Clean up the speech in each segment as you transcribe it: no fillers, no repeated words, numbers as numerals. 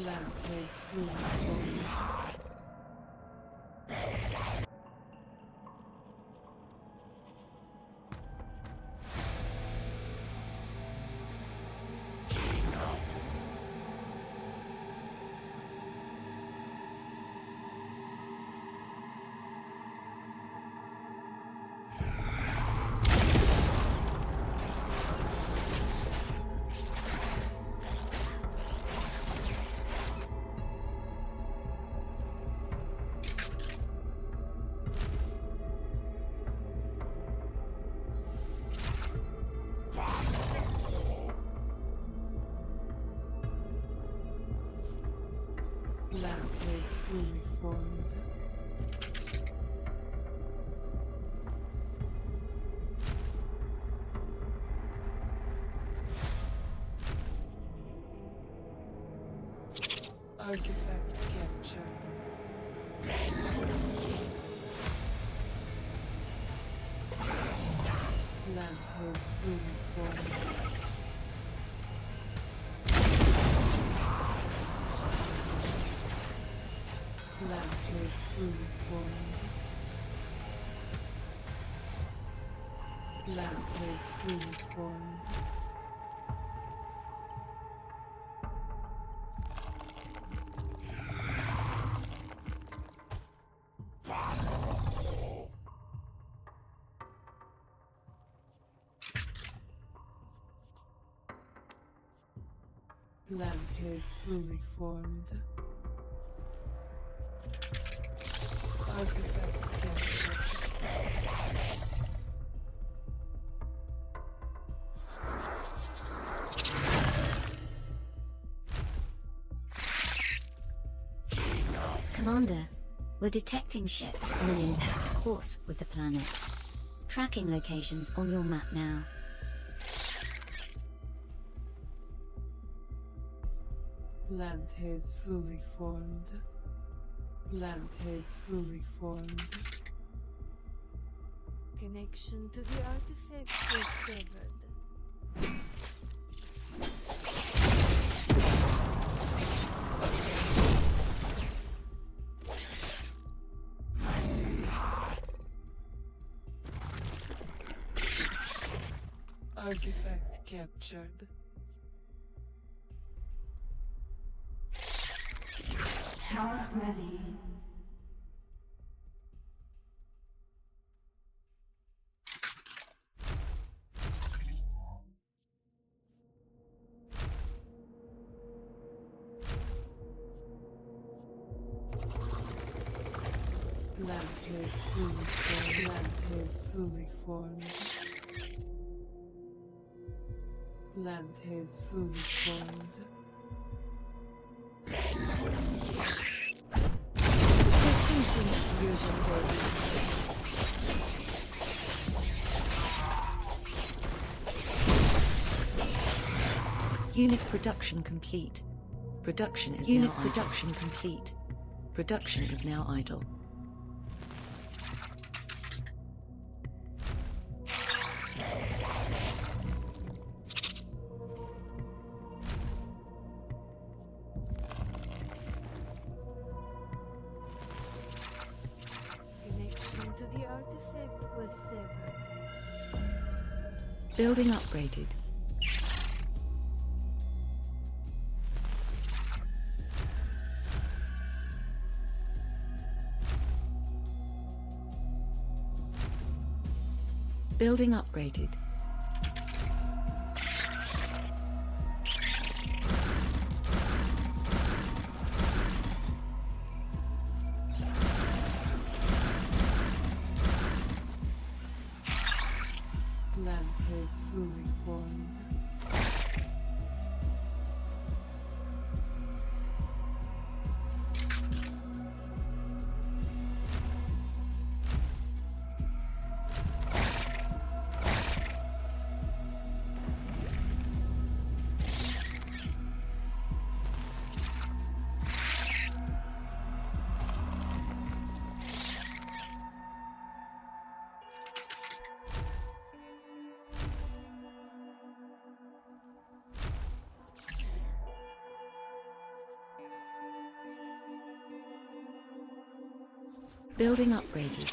Lamp is fully formed. Lamp is fully formed. Artifact captured. Lamp is fully formed. Lamp is fully formed. Lamp is fully formed. Lamp is fully formed. Artifact captured. Commander, we're detecting ships on an impact course with the planet. Tracking locations on your map now. Lamp is fully formed. Lamp is fully formed. Connection to the artifact was severed. Artifact captured. Tower ready. Lamp is fully formed. Lamp is fully formed. Lamp is fully formed. Unit production complete. Production is now production complete. Production is now idle. Connection to the artifact was severed. Building upgraded. Building upgraded. Lamp is fully formed. Building upgraded.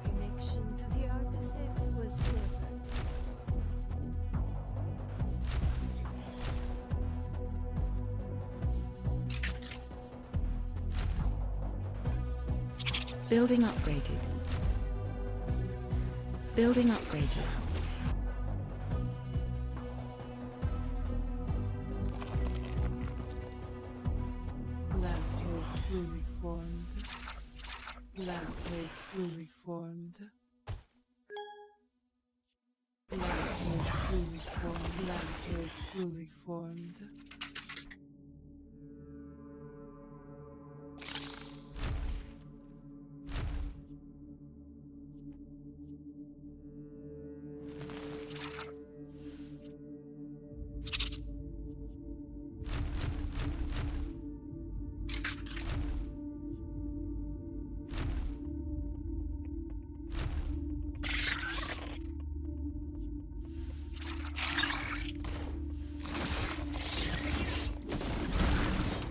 Connection to the artifact was severed. Building upgraded. Building upgraded. Lamp is fully formed. Lamp is fully formed. Lamp is fully formed. Lamp is fully formed.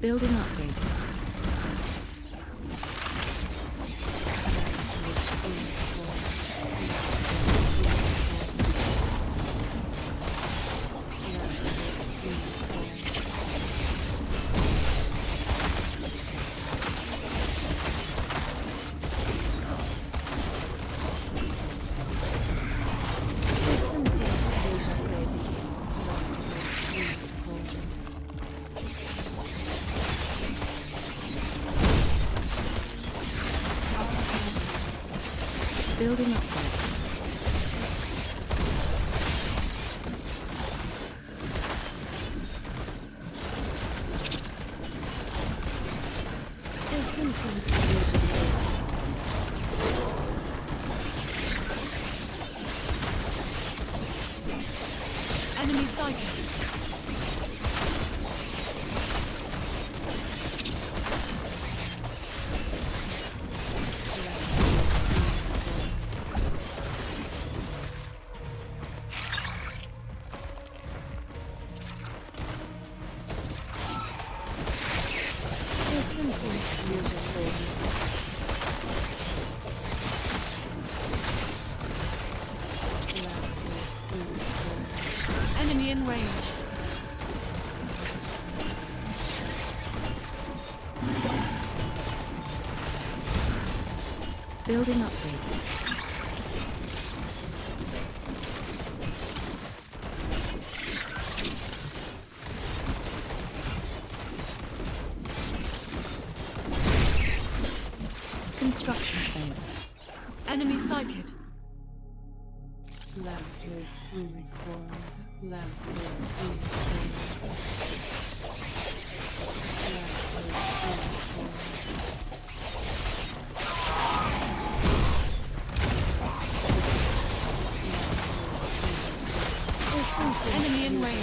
Building upgraded. Building upgrade. Enemy sighted. Enemy in range. Building upgraded. Construction failed. Enemy sighted. Lamp is fully formed. Lamp is fully formed. Lamp is fully formed. Enemy in range.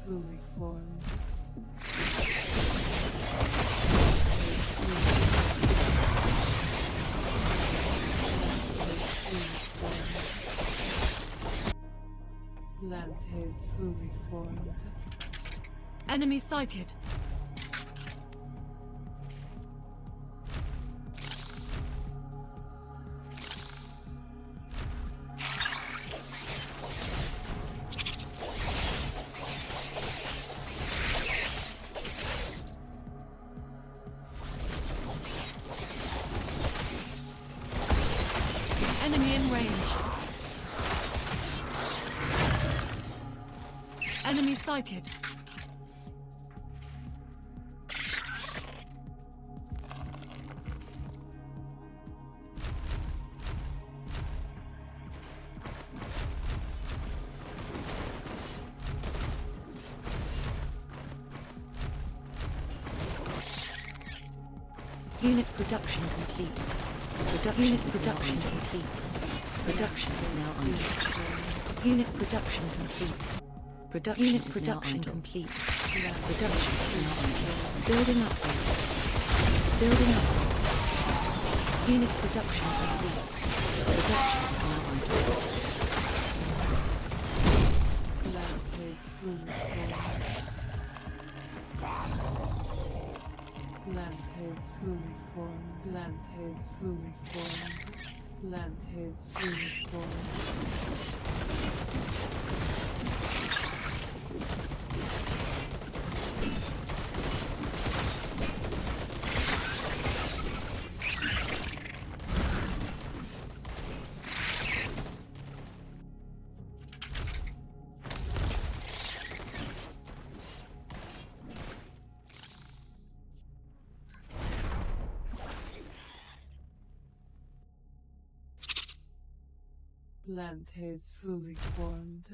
Fully formed. Lamp is fully formed. Enemy sighted. Enemy sighted. Unit production complete. Unit production complete. Production is now idle. Unit production complete. Production is now complete. Production is now idle. Building upgrade. Building upgrade. Unit production complete. Production is now idle. Lamp is fully formed. Lamp is fully formed. Lamp is fully formed. Lamp is fully formed.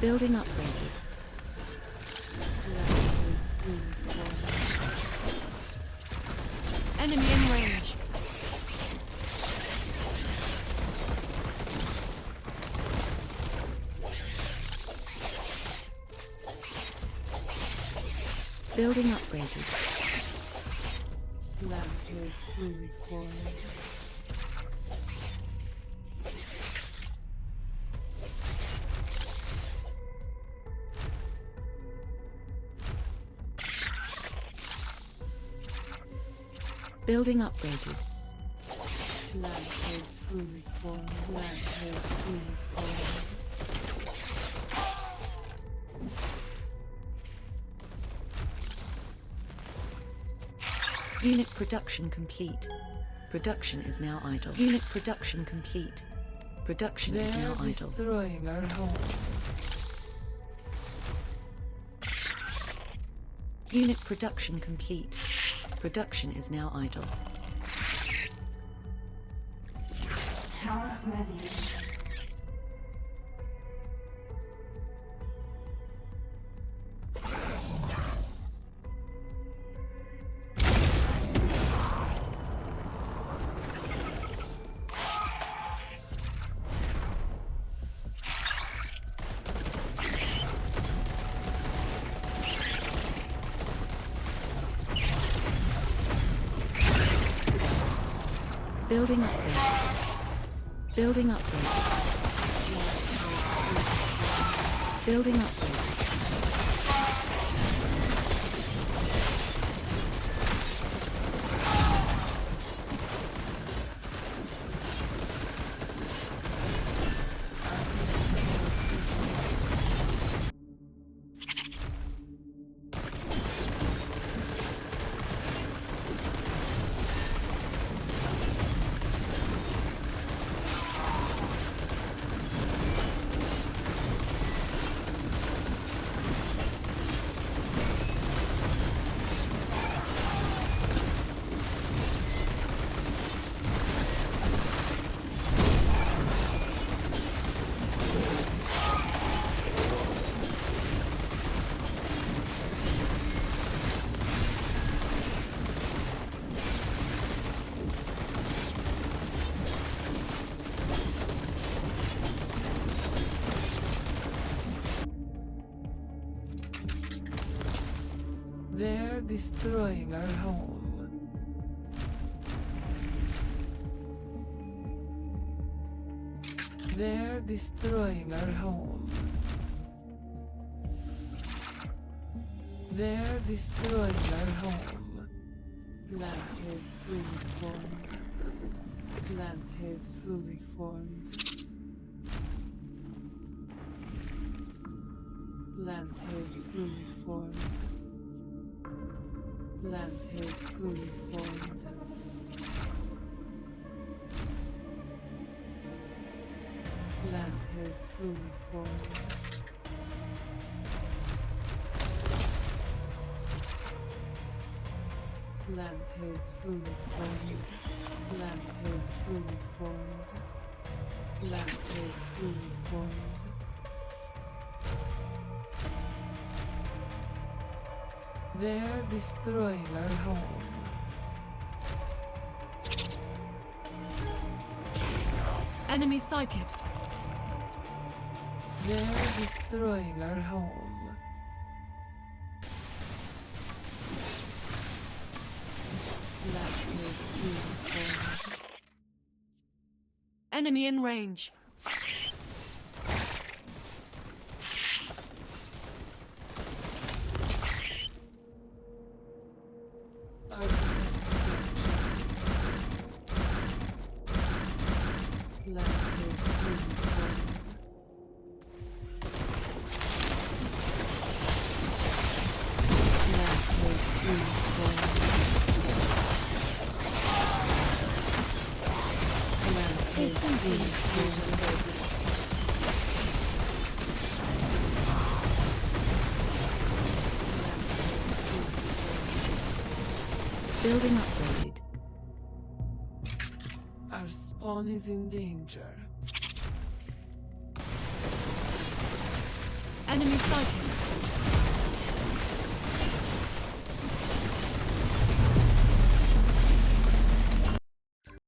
Building upgraded. Enemy in range. Building upgraded. Lamp is fully formed. Building upgraded. Lamp is fully formed. Lamp is fully formed. Unit production complete. Production is now idle. Unit production complete. Production is now They're idle. destroying our home. Unit production complete. Production is now idle. Tower ready. Building upgrade. Building upgrade. Building upgrade. They're destroying our home. They're destroying our home. They're destroying our home. Plant is fully formed. Plant is fully formed. Plant is fully formed. Plant is fully formed. Plant is fully formed. Plant is fully formed. Plant is fully formed. Plant is fully formed. They're destroying our home. Enemy sighted. They're destroying our home. Plant is fully formed. Enemy in range. Building upgraded. Our spawn is in danger. Enemy sighted.